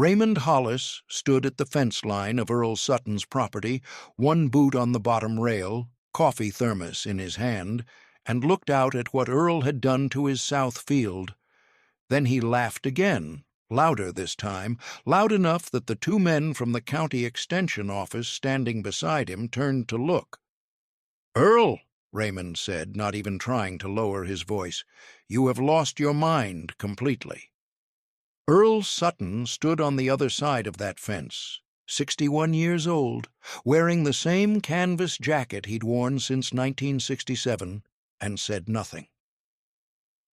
Raymond Hollis stood at the fence line of Earl Sutton's property, one boot on the bottom rail, coffee thermos in his hand, and looked out at what Earl had done to his south field. Then he laughed again, louder this time, loud enough that the two men from the county extension office standing beside him turned to look. "Earl," Raymond said, not even trying to lower his voice, "you have lost your mind completely." Earl Sutton stood on the other side of that fence, 61 years old, wearing the same canvas jacket he'd worn since 1967, and said nothing.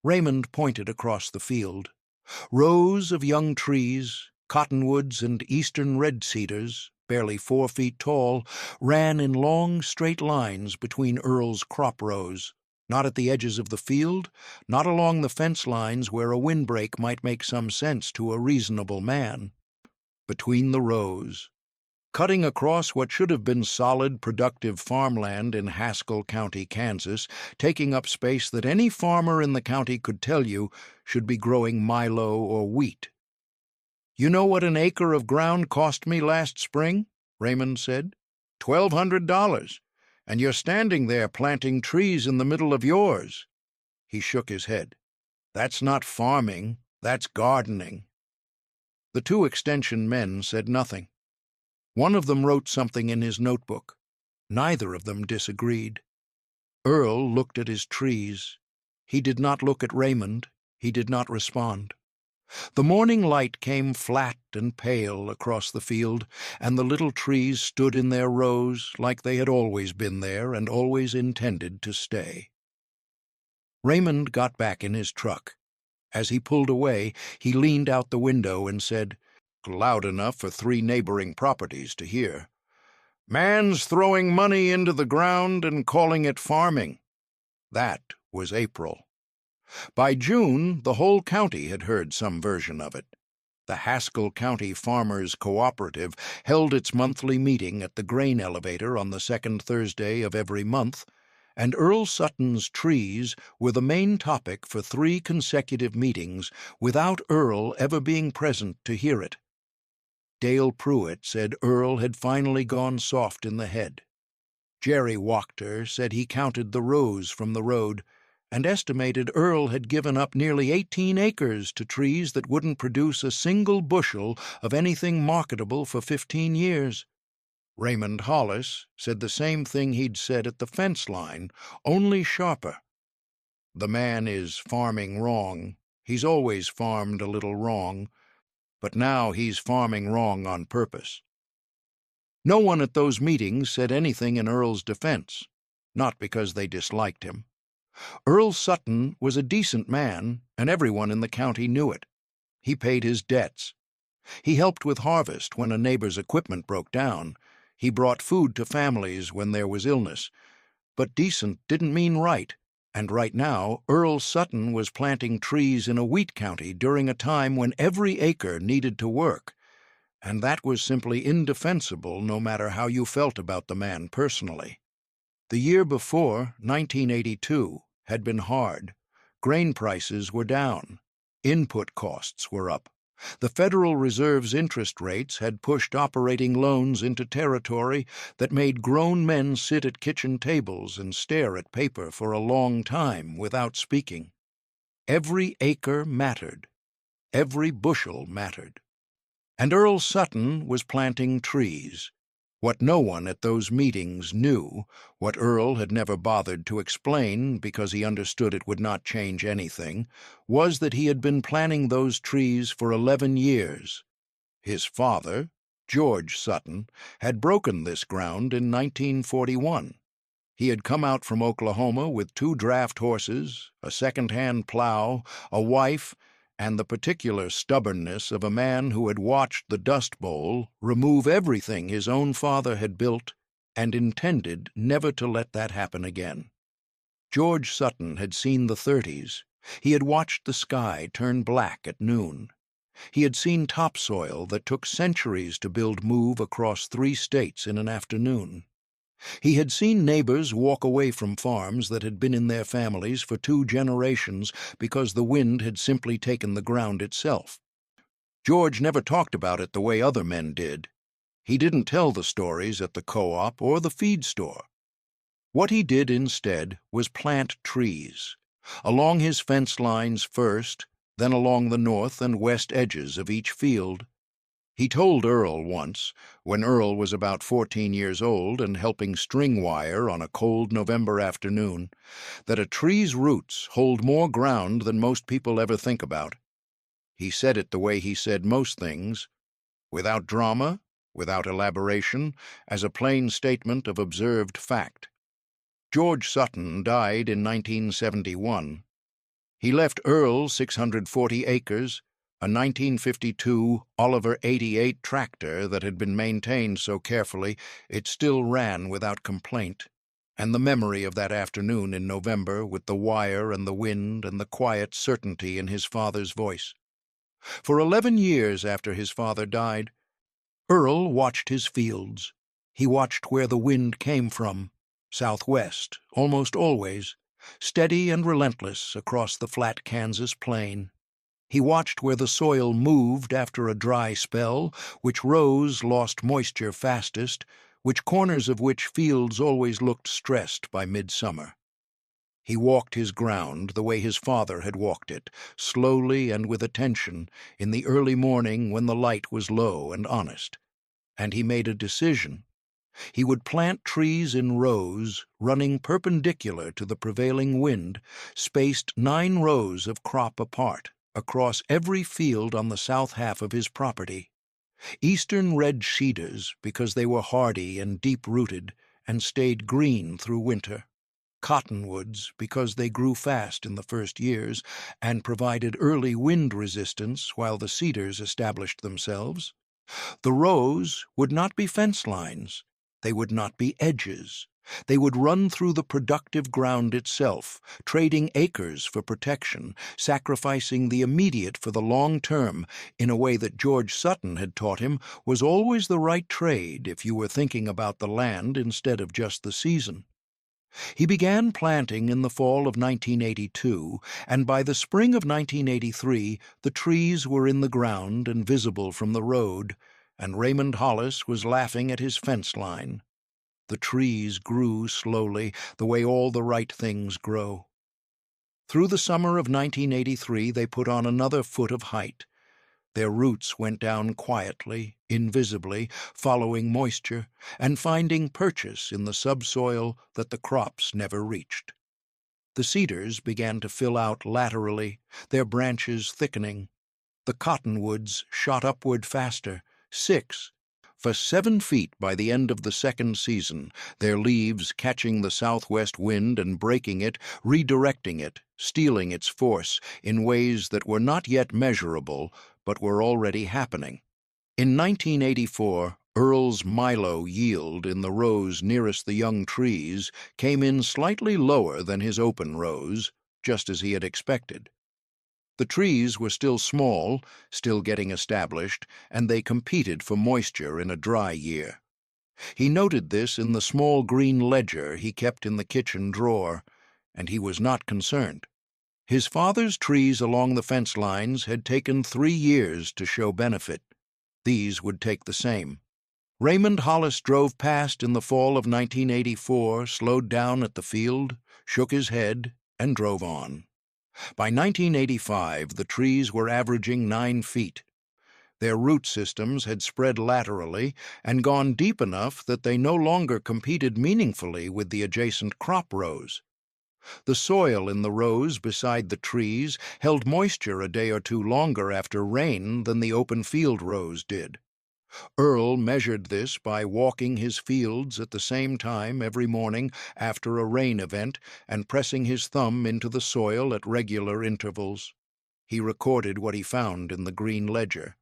Raymond pointed across the field. Rows of young trees, cottonwoods and eastern red cedars, barely 4 feet tall, ran in long, straight lines between Earl's crop rows, not at the edges of the field, not along the fence lines where a windbreak might make some sense to a reasonable man. Between the rows, cutting across what should have been solid, productive farmland in Haskell County, Kansas, taking up space that any farmer in the county could tell you should be growing milo or wheat. "You know what an acre of ground cost me last spring?" Raymond said. $1,200. And you're standing there planting trees in the middle of yours." He shook his head. "That's not farming, that's gardening." The two extension men said nothing. One of them wrote something in his notebook. Neither of them disagreed. Earl looked at his trees. He did not look at Raymond. He did not respond. The morning light came flat and pale across the field, and the little trees stood in their rows like they had always been there and always intended to stay. Raymond got back in his truck. As he pulled away, he leaned out the window and said, loud enough for 3 neighboring properties to hear, "Man's throwing money into the ground and calling it farming." That was April. By June, the whole county had heard some version of it. The Haskell County Farmers Cooperative held its monthly meeting at the grain elevator on the second Thursday of every month, and Earl Sutton's trees were the main topic for 3 consecutive meetings without Earl ever being present to hear it. Dale Pruitt said Earl had finally gone soft in the head. Jerry Wachter said he counted the rows from the road and estimated Earl had given up nearly 18 acres to trees that wouldn't produce a single bushel of anything marketable for 15 years. Raymond Hollis said the same thing he'd said at the fence line, only sharper. The man is farming wrong. He's always farmed a little wrong, but now he's farming wrong on purpose. No one at those meetings said anything in Earl's defense, not because they disliked him. Earl Sutton was a decent man, and everyone in the county knew it. He paid his debts. He helped with harvest when a neighbor's equipment broke down. He brought food to families when there was illness. But decent didn't mean right, and right now Earl Sutton was planting trees in a wheat county during a time when every acre needed to work, and that was simply indefensible no matter how you felt about the man personally. The year before, 1982, had been hard. Grain prices were down. Input costs were up. The Federal Reserve's interest rates had pushed operating loans into territory that made grown men sit at kitchen tables and stare at paper for a long time without speaking. Every acre mattered. Every bushel mattered. And Earl Sutton was planting trees. What no one at those meetings knew, what Earl had never bothered to explain because he understood it would not change anything, was that he had been planting those trees for 11 years. His father, George Sutton, had broken this ground in 1941. He had come out from Oklahoma with 2 draft horses, a second-hand plow, a wife, and the particular stubbornness of a man who had watched the Dust Bowl remove everything his own father had built and intended never to let that happen again. George Sutton had seen the 30s. He had watched the sky turn black at noon. He had seen topsoil that took centuries to build move across 3 states in an afternoon. He had seen neighbors walk away from farms that had been in their families for 2 generations because the wind had simply taken the ground itself. George never talked about it the way other men did. He didn't tell the stories at the co-op or the feed store. What he did instead was plant trees, along his fence lines first, then along the north and west edges of each field. He told Earl once, when Earl was about 14 years old and helping string wire on a cold November afternoon, that a tree's roots hold more ground than most people ever think about. He said it the way he said most things, without drama, without elaboration, as a plain statement of observed fact. George Sutton died in 1971. He left Earl 640 acres, a 1952 Oliver 88 tractor that had been maintained so carefully it still ran without complaint, and the memory of that afternoon in November with the wire and the wind and the quiet certainty in his father's voice. For 11 years after his father died, Earl watched his fields. He watched where the wind came from, southwest, almost always, steady and relentless across the flat Kansas plain. He watched where the soil moved after a dry spell, which rows lost moisture fastest, which corners of which fields always looked stressed by midsummer. He walked his ground the way his father had walked it, slowly and with attention, in the early morning when the light was low and honest. And he made a decision. He would plant trees in rows, running perpendicular to the prevailing wind, spaced 9 rows of crop apart, across every field on the south half of his property. Eastern red cedars, because they were hardy and deep-rooted, and stayed green through winter. Cottonwoods, because they grew fast in the first years, and provided early wind resistance while the cedars established themselves. The rows would not be fence lines. They would not be edges. They would run through the productive ground itself, trading acres for protection, sacrificing the immediate for the long term, in a way that George Sutton had taught him was always the right trade if you were thinking about the land instead of just the season. He began planting in the fall of 1982, and by the spring of 1983 the trees were in the ground and visible from the road, and Raymond Hollis was laughing at his fence line. The trees grew slowly, the way all the right things grow. Through the summer of 1983 they put on another foot of height. Their roots went down quietly, invisibly, following moisture, and finding purchase in the subsoil that the crops never reached. The cedars began to fill out laterally, their branches thickening. The cottonwoods shot upward faster, 6 for 7 feet by the end of the second season, their leaves catching the southwest wind and breaking it, redirecting it, stealing its force in ways that were not yet measurable, but were already happening. In 1984, Earl's Milo yield in the rows nearest the young trees came in slightly lower than his open rows, just as he had expected. The trees were still small, still getting established, and they competed for moisture in a dry year. He noted this in the small green ledger he kept in the kitchen drawer, and he was not concerned. His father's trees along the fence lines had taken 3 years to show benefit. These would take the same. Raymond Hollis drove past in the fall of 1984, slowed down at the field, shook his head, and drove on. By 1985, the trees were averaging 9 feet. Their root systems had spread laterally and gone deep enough that they no longer competed meaningfully with the adjacent crop rows. The soil in the rows beside the trees held moisture a day or two longer after rain than the open field rows did. Earl measured this by walking his fields at the same time every morning after a rain event and pressing his thumb into the soil at regular intervals. He recorded what he found in the green ledger.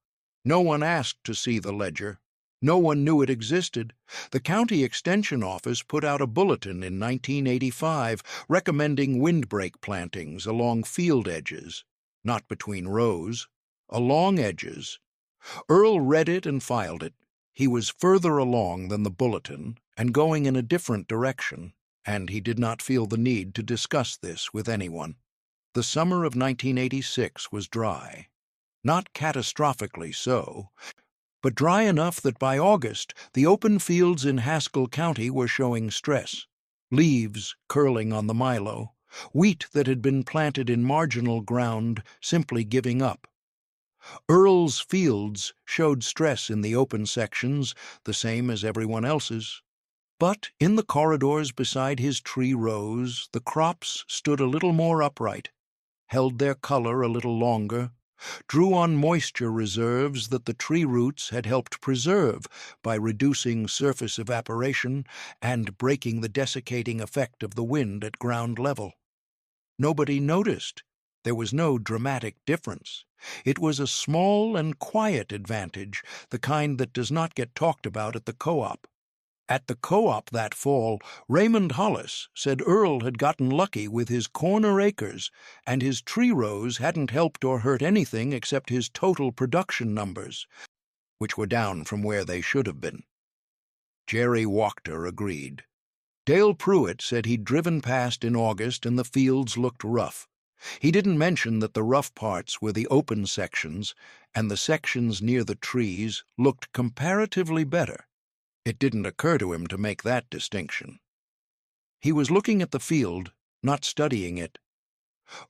No one asked to see the ledger. No one knew it existed. The county extension office put out a bulletin in 1985 recommending windbreak plantings along field edges, not between rows, along edges. Earl read it and filed it. He was further along than the bulletin and going in a different direction, and he did not feel the need to discuss this with anyone. The summer of 1986 was dry. not catastrophically so, but dry enough that by August the open fields in Haskell County were showing stress. Leaves curling on the milo, wheat that had been planted in marginal ground simply giving up. Earl's fields showed stress in the open sections, the same as everyone else's. But in the corridors beside his tree rows, the crops stood a little more upright, held their color a little longer, drew on moisture reserves that the tree roots had helped preserve by reducing surface evaporation and breaking the desiccating effect of the wind at ground level. Nobody noticed. There was no dramatic difference. It was a small and quiet advantage, the kind that does not get talked about at the co-op. At the co-op that fall, Raymond Hollis said Earl had gotten lucky with his corner acres, and his tree rows hadn't helped or hurt anything except his total production numbers, which were down from where they should have been. Jerry Wachter agreed. Dale Pruitt said he'd driven past in August and the fields looked rough. He didn't mention that the rough parts were the open sections, and the sections near the trees looked comparatively better. It didn't occur to him to make that distinction. He was looking at the field, not studying it.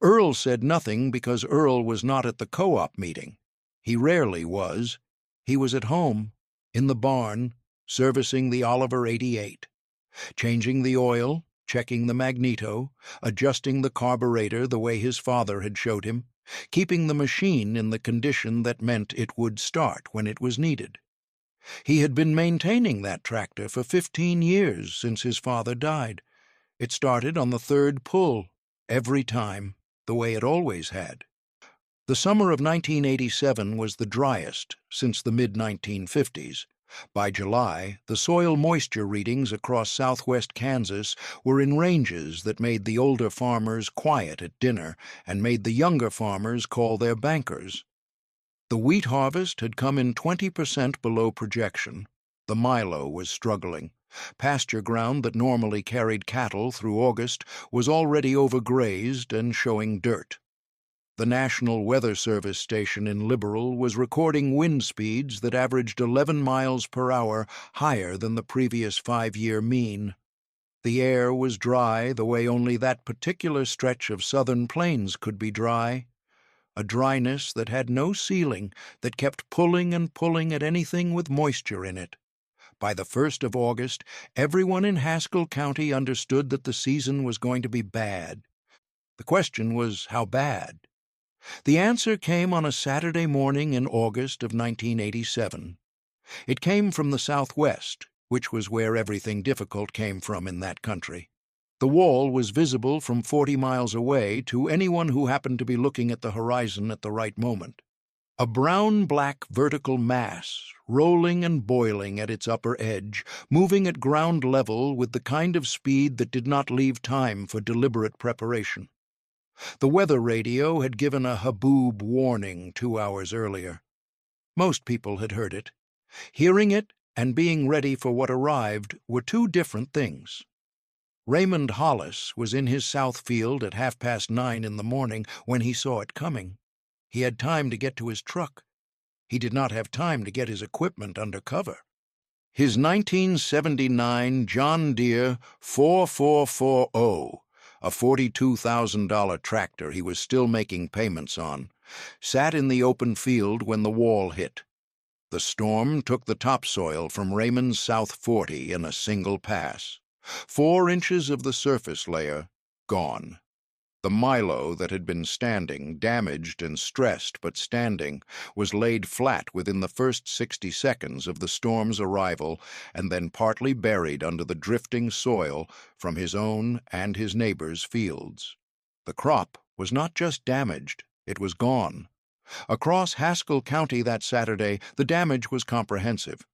Earl said nothing because Earl was not at the co-op meeting. He rarely was. He was at home, in the barn, servicing the Oliver 88, changing the oil, checking the magneto, adjusting the carburetor the way his father had showed him, keeping the machine in the condition that meant it would start when it was needed. He had been maintaining that tractor for 15 years since his father died. It started on the third pull, every time, the way it always had. The summer of 1987 was the driest since the mid-1950s. By July, the soil moisture readings across southwest Kansas were in ranges that made the older farmers quiet at dinner and made the younger farmers call their bankers. The wheat harvest had come in 20% below projection. The milo was struggling. Pasture ground that normally carried cattle through August was already overgrazed and showing dirt. The National Weather Service station in Liberal was recording wind speeds that averaged 11 miles per hour higher than the previous 5-year mean. The air was dry the way only that particular stretch of southern plains could be dry. A dryness that had no ceiling, that kept pulling and pulling at anything with moisture in it. By the 1st of August, everyone in Haskell County understood that the season was going to be bad. The question was, how bad? The answer came on a Saturday morning in August of 1987. It came from the southwest, which was where everything difficult came from in that country. The wall was visible from 40 miles away to anyone who happened to be looking at the horizon at the right moment. A brown-black vertical mass, rolling and boiling at its upper edge, moving at ground level with the kind of speed that did not leave time for deliberate preparation. The weather radio had given a haboob warning 2 hours earlier. Most people had heard it. Hearing it and being ready for what arrived were two different things. Raymond Hollis was in his south field at 9:30 in the morning when he saw it coming. He had time to get to his truck. He did not have time to get his equipment under cover. His 1979 John Deere 4440, a $42,000 tractor he was still making payments on, sat in the open field when the wall hit. The storm took the topsoil from Raymond's South 40 in a single pass. 4 inches of the surface layer gone. The milo that had been standing, damaged and stressed but standing, was laid flat within the first 60 seconds of the storm's arrival and then partly buried under the drifting soil from his own and his neighbors' fields. The crop was not just damaged, it was gone. Across Haskell County that Saturday, the damage was comprehensive.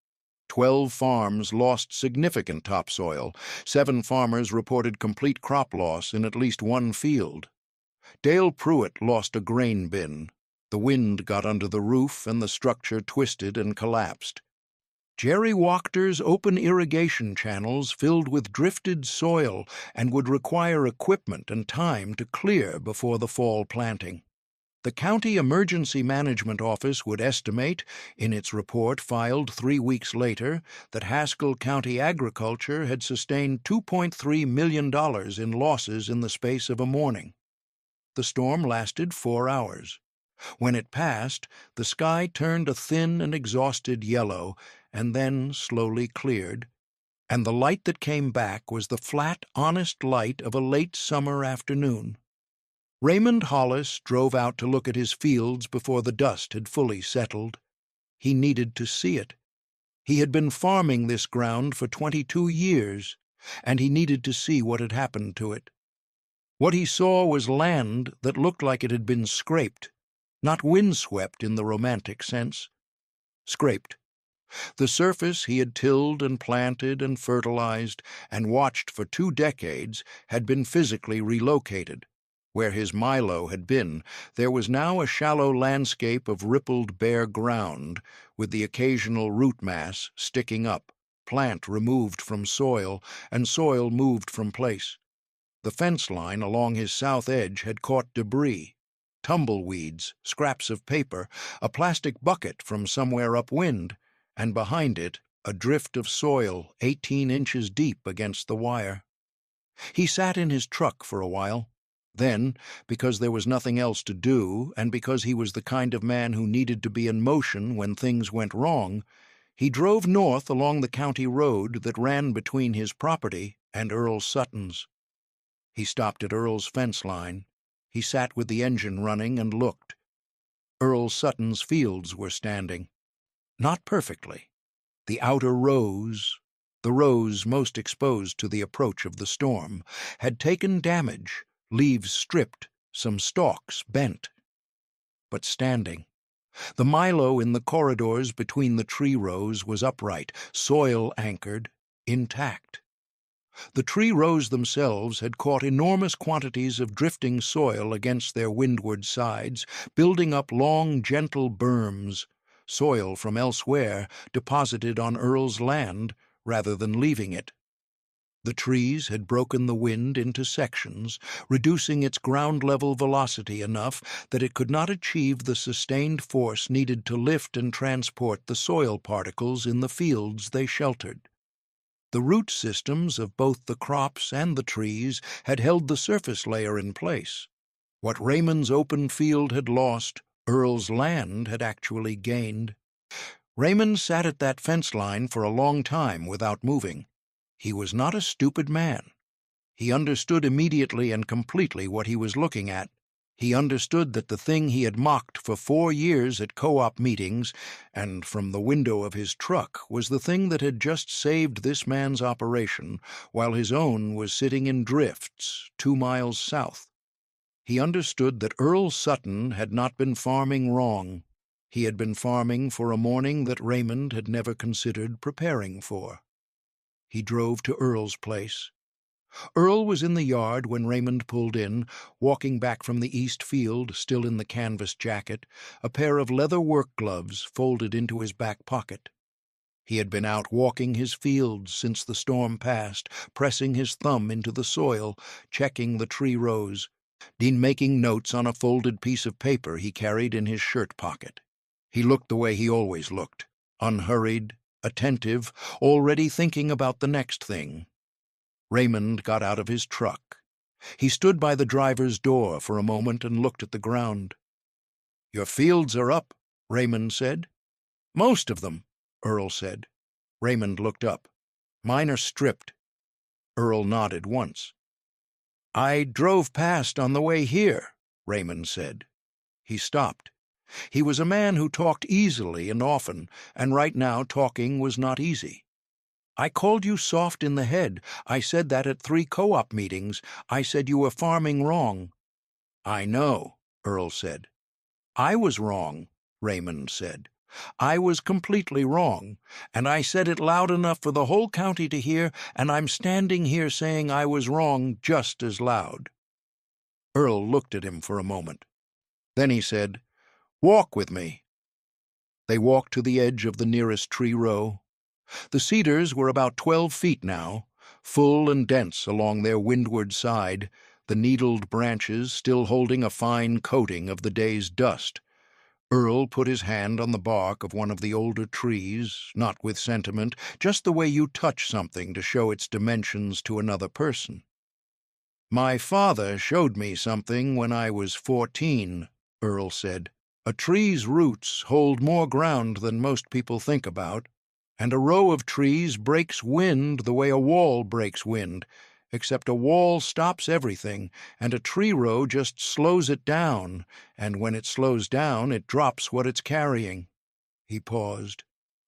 12 farms lost significant topsoil. 7 farmers reported complete crop loss in at least one field. Dale Pruitt lost a grain bin. The wind got under the roof and the structure twisted and collapsed. Jerry Wachter's open irrigation channels filled with drifted soil and would require equipment and time to clear before the fall planting. The County Emergency Management Office would estimate, in its report filed 3 weeks later, that Haskell County agriculture had sustained $2.3 million in losses in the space of a morning. The storm lasted 4 hours. When it passed, the sky turned a thin and exhausted yellow, and then slowly cleared, and the light that came back was the flat, honest light of a late summer afternoon. Raymond Hollis drove out to look at his fields before the dust had fully settled. He needed to see it. He had been farming this ground for 22 years, and he needed to see what had happened to it. What he saw was land that looked like it had been scraped, not windswept in the romantic sense. Scraped. The surface he had tilled and planted and fertilized and watched for 2 decades had been physically relocated. Where his milo had been, there was now a shallow landscape of rippled bare ground, with the occasional root mass sticking up, plant removed from soil, and soil moved from place. The fence line along his south edge had caught debris, tumbleweeds, scraps of paper, a plastic bucket from somewhere upwind, and behind it a drift of soil 18 inches deep against the wire. He sat in his truck for a while. Then, because there was nothing else to do, and because he was the kind of man who needed to be in motion when things went wrong, he drove north along the county road that ran between his property and Earl Sutton's. He stopped at Earl's fence line. He sat with the engine running and looked. Earl Sutton's fields were standing. Not perfectly. The outer rows, the rows most exposed to the approach of the storm, had taken damage, leaves stripped, some stalks bent. But standing. The milo in the corridors between the tree rows was upright, soil anchored, intact. The tree rows themselves had caught enormous quantities of drifting soil against their windward sides, building up long, gentle berms, soil from elsewhere deposited on Earl's land rather than leaving it. The trees had broken the wind into sections, reducing its ground-level velocity enough that it could not achieve the sustained force needed to lift and transport the soil particles in the fields they sheltered. The root systems of both the crops and the trees had held the surface layer in place. What Raymond's open field had lost, Earl's land had actually gained. Raymond sat at that fence line for a long time without moving. He was not a stupid man. He understood immediately and completely what he was looking at. He understood that the thing he had mocked for 4 years at co-op meetings and from the window of his truck was the thing that had just saved this man's operation while his own was sitting in drifts 2 miles south. He understood that Earl Sutton had not been farming wrong. He had been farming for a morning that Raymond had never considered preparing for. He drove to Earl's place. Earl was in the yard when Raymond pulled in, walking back from the east field, still in the canvas jacket, a pair of leather work gloves folded into his back pocket. He had been out walking his fields since the storm passed, pressing his thumb into the soil, checking the tree rows, making notes on a folded piece of paper he carried in his shirt pocket. He looked the way he always looked, unhurried, attentive, already thinking about the next thing. Raymond got out of his truck. He stood by the driver's door for a moment and looked at the ground. "Your fields are up," Raymond said. "Most of them," Earl said. Raymond looked up. "Mine are stripped." Earl nodded once. "I drove past on the way here," Raymond said. He stopped. He was a man who talked easily and often, and right now talking was not easy. "I called you soft in the head. I said that at 3 co-op meetings. I said you were farming wrong." "I know," Earl said. "I was wrong," Raymond said. "I was completely wrong, and I said it loud enough for the whole county to hear, and I'm standing here saying I was wrong just as loud." Earl looked at him for a moment. Then he said, "Walk with me." They walked to the edge of the nearest tree row. The cedars were about 12 feet now, full and dense along their windward side, the needled branches still holding a fine coating of the day's dust. Earl put his hand on the bark of one of the older trees, not with sentiment, just the way you touch something to show its dimensions to another person. "My father showed me something when I was 14, Earl said. "A tree's roots hold more ground than most people think about, and a row of trees breaks wind the way a wall breaks wind, except a wall stops everything, and a tree row just slows it down, and when it slows down it drops what it's carrying." He paused.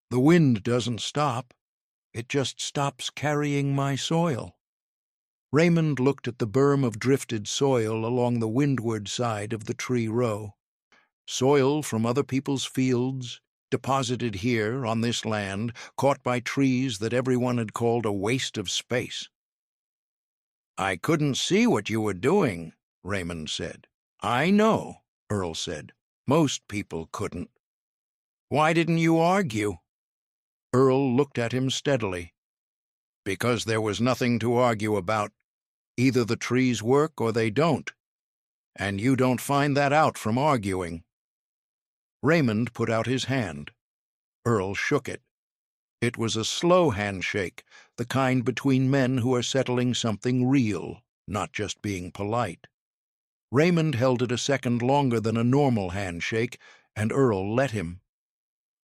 "The wind doesn't stop. It just stops carrying my soil." Raymond looked at the berm of drifted soil along the windward side of the tree row. Soil from other people's fields, deposited here on this land, caught by trees that everyone had called a waste of space. "I couldn't see what you were doing," Raymond said. "I know," Earl said. "Most people couldn't." "Why didn't you argue?" Earl looked at him steadily. "Because there was nothing to argue about. Either the trees work or they don't. And you don't find that out from arguing." Raymond put out his hand. Earl shook it. It was a slow handshake, the kind between men who are settling something real, not just being polite. Raymond held it a second longer than a normal handshake, and Earl let him.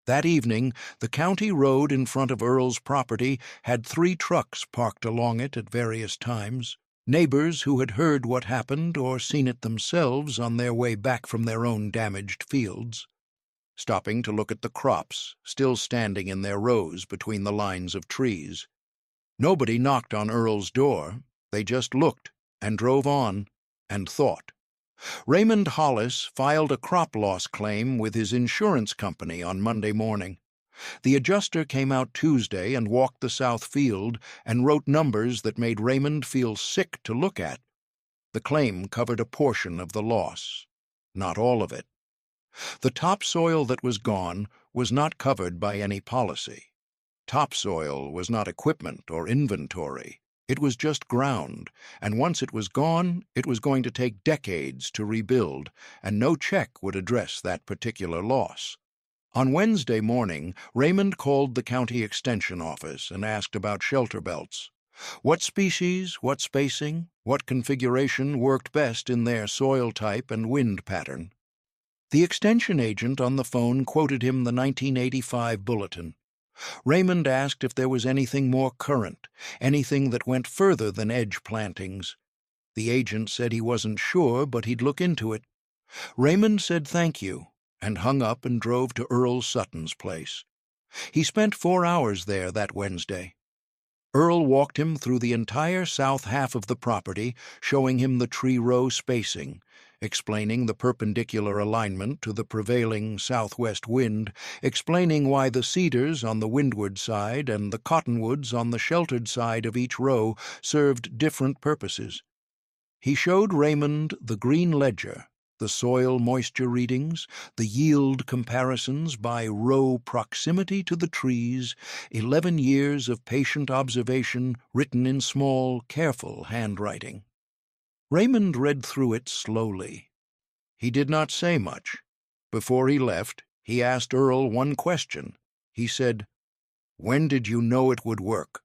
That evening, the county road in front of Earl's property had 3 trucks parked along it at various times, neighbors who had heard what happened or seen it themselves on their way back from their own damaged fields, stopping to look at the crops still standing in their rows between the lines of trees. Nobody knocked on Earl's door. They just looked and drove on and thought. Raymond Hollis filed a crop loss claim with his insurance company on Monday morning. The adjuster came out Tuesday and walked the south field and wrote numbers that made Raymond feel sick to look at. The claim covered a portion of the loss, not all of it. The topsoil that was gone was not covered by any policy. Topsoil was not equipment or inventory. It was just ground, and once it was gone, it was going to take decades to rebuild, and no check would address that particular loss. On Wednesday morning, Raymond called the county extension office and asked about shelter belts. What species, what spacing, what configuration worked best in their soil type and wind pattern. The extension agent on the phone quoted him the 1985 bulletin. Raymond asked if there was anything more current, anything that went further than edge plantings. The agent said he wasn't sure, but he'd look into it. Raymond said thank you, and hung up and drove to Earl Sutton's place. He spent 4 hours there that Wednesday. Earl walked him through the entire south half of the property, showing him the tree row spacing, explaining the perpendicular alignment to the prevailing southwest wind, explaining why the cedars on the windward side and the cottonwoods on the sheltered side of each row served different purposes. He showed Raymond the green ledger, the soil moisture readings, the yield comparisons by row proximity to the trees, 11 years of patient observation written in small, careful handwriting. Raymond read through it slowly. He did not say much. Before he left, he asked Earl one question. He said, "When did you know it would work?"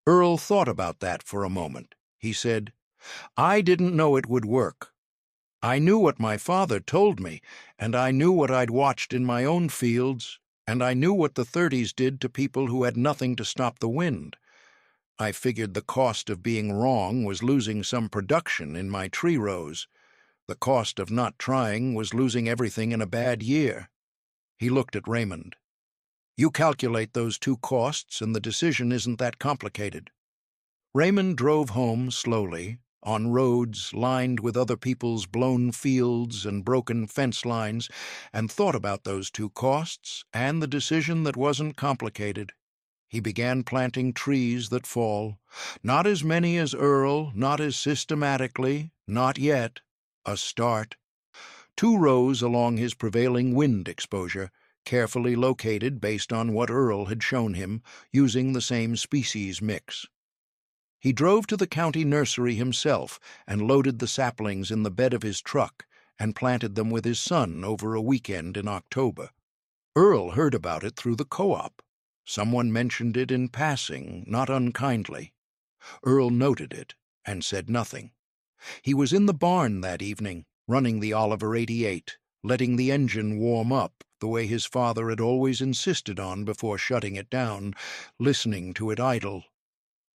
Earl thought about that for a moment. He said, "I didn't know it would work. I knew what my father told me, and I knew what I'd watched in my own fields, and I knew what the 30s did to people who had nothing to stop the wind. I figured the cost of being wrong was losing some production in my tree rows. The cost of not trying was losing everything in a bad year." He looked at Raymond. "You calculate those 2 costs, and the decision isn't that complicated." Raymond drove home slowly, on roads lined with other people's blown fields and broken fence lines, and thought about those 2 costs and the decision that wasn't complicated. He began planting trees that fall, not as many as Earl, not as systematically, not yet. A start. 2 rows along his prevailing wind exposure, carefully located based on what Earl had shown him, using the same species mix. He drove to the county nursery himself and loaded the saplings in the bed of his truck and planted them with his son over a weekend in October. Earl heard about it through the co-op. Someone mentioned it in passing, not unkindly. Earl noted it and said nothing. He was in the barn that evening, running the Oliver 88, letting the engine warm up the way his father had always insisted on before shutting it down, listening to it idle.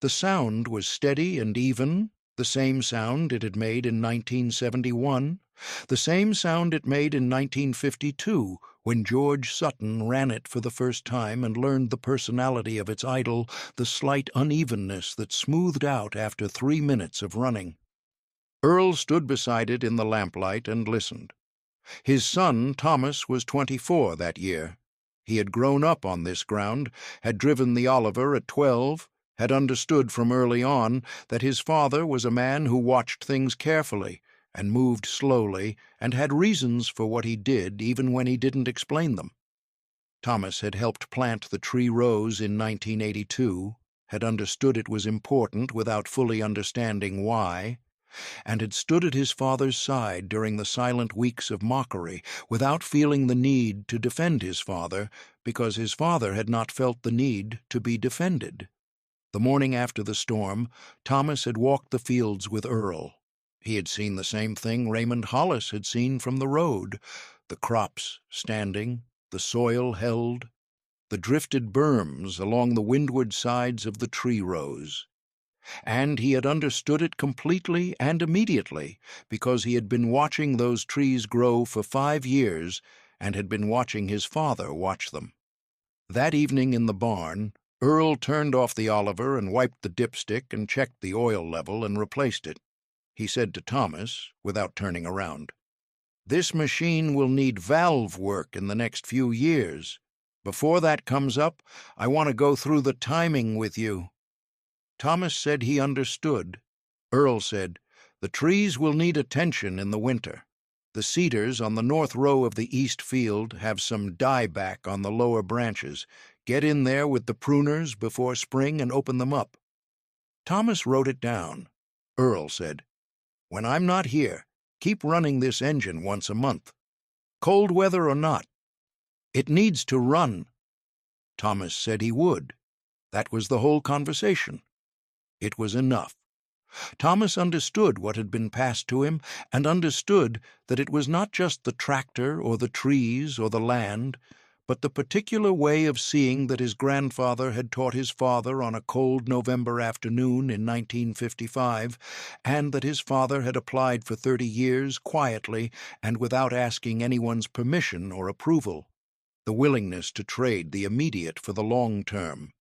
The sound was steady and even, the same sound it had made in 1971, the same sound it made in 1952 when George Sutton ran it for the first time and learned the personality of its idol, the slight unevenness that smoothed out after 3 minutes of running. Earl stood beside it in the lamplight and listened. His son, Thomas, was 24 that year. He had grown up on this ground, had driven the Oliver at 12, had understood from early on that his father was a man who watched things carefully and moved slowly and had reasons for what he did even when he didn't explain them. Thomas had helped plant the tree rows in 1982, had understood it was important without fully understanding why, and had stood at his father's side during the silent weeks of mockery without feeling the need to defend his father because his father had not felt the need to be defended. The morning after the storm, Thomas had walked the fields with Earl. He had seen the same thing Raymond Hollis had seen from the road, the crops standing, the soil held, the drifted berms along the windward sides of the tree rows. And he had understood it completely and immediately because he had been watching those trees grow for 5 years and had been watching his father watch them. That evening in the barn, Earl turned off the Oliver and wiped the dipstick and checked the oil level and replaced it. He said to Thomas, without turning around, "This machine will need valve work in the next few years. Before that comes up, I want to go through the timing with you." Thomas said he understood. Earl said, "The trees will need attention in the winter. The cedars on the north row of the east field have some dieback on the lower branches. Get in there with the pruners before spring and open them up." Thomas wrote it down. Earl said, "When I'm not here, keep running this engine once a month. Cold weather or not. It needs to run." Thomas said he would. That was the whole conversation. It was enough. Thomas understood what had been passed to him and understood that it was not just the tractor or the trees or the land, but the particular way of seeing that his grandfather had taught his father on a cold November afternoon in 1955, and that his father had applied for 30 years quietly and without asking anyone's permission or approval. The willingness to trade the immediate for the long term.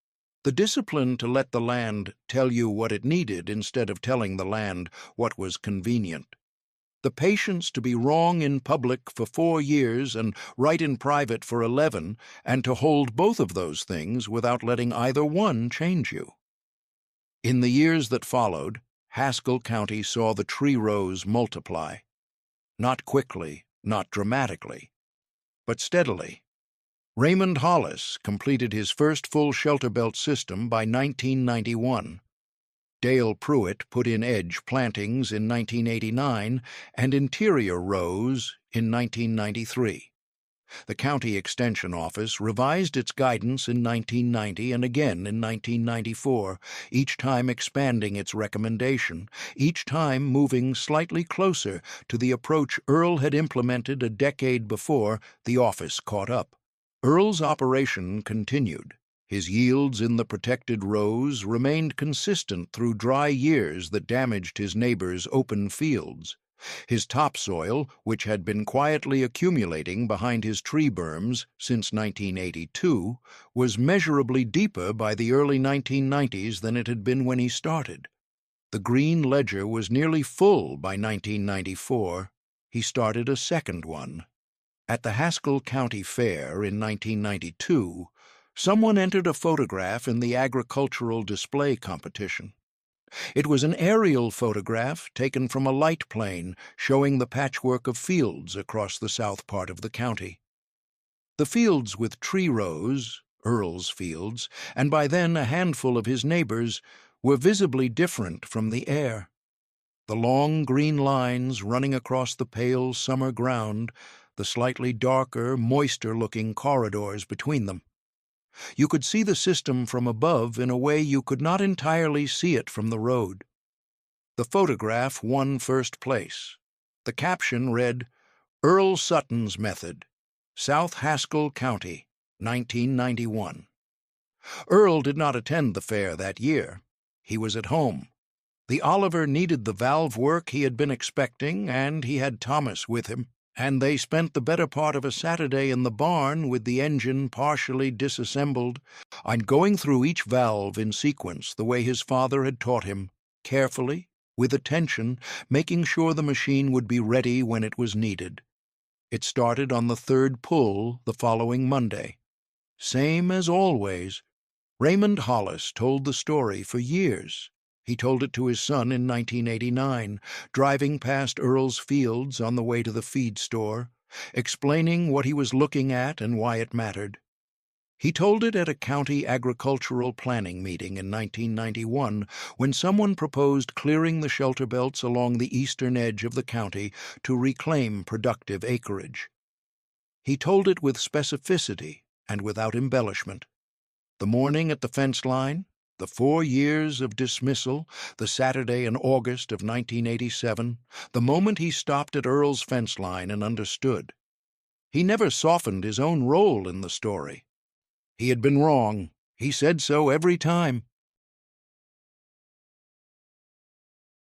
The discipline to let the land tell you what it needed instead of telling the land what was convenient. The patience to be wrong in public for 4 years and right in private for 11, and to hold both of those things without letting either one change you. In the years that followed, Haskell County saw the tree rows multiply. Not quickly, not dramatically, but steadily. Raymond Hollis completed his first full shelter belt system by 1991. Dale Pruitt put in edge plantings in 1989 and interior rows in 1993. The County Extension Office revised its guidance in 1990 and again in 1994, each time expanding its recommendation, each time moving slightly closer to the approach Earl had implemented a decade before the office caught up. Earl's operation continued. His yields in the protected rows remained consistent through dry years that damaged his neighbors' open fields. His topsoil, which had been quietly accumulating behind his tree berms since 1982, was measurably deeper by the early 1990s than it had been when he started. The green ledger was nearly full by 1994. He started a second one. At the Haskell County Fair in 1992, someone entered a photograph in the agricultural display competition. It was an aerial photograph taken from a light plane showing the patchwork of fields across the south part of the county. The fields with tree rows, Earl's fields, and by then a handful of his neighbors, were visibly different from the air. The long green lines running across the pale summer ground, the slightly darker, moister-looking corridors between them. You could see the system from above in a way you could not entirely see it from the road. The photograph won first place. The caption read, "Earl Sutton's Method, South Haskell County, 1991. Earl did not attend the fair that year. He was at home. The Oliver needed the valve work he had been expecting, and he had Thomas with him, and they spent the better part of a Saturday in the barn with the engine partially disassembled, and going through each valve in sequence the way his father had taught him, carefully, with attention, making sure the machine would be ready when it was needed. It started on the third pull the following Monday. Same as always. Raymond Hollis told the story for years. He told it to his son in 1989, driving past Earl's fields on the way to the feed store, explaining what he was looking at and why it mattered. He told it at a county agricultural planning meeting in 1991 when someone proposed clearing the shelter belts along the eastern edge of the county to reclaim productive acreage. He told it with specificity and without embellishment. The morning at the fence line, the 4 years of dismissal, the Saturday in August of 1987, the moment he stopped at Earl's fence line and understood. He never softened his own role in the story. He had been wrong. He said so every time.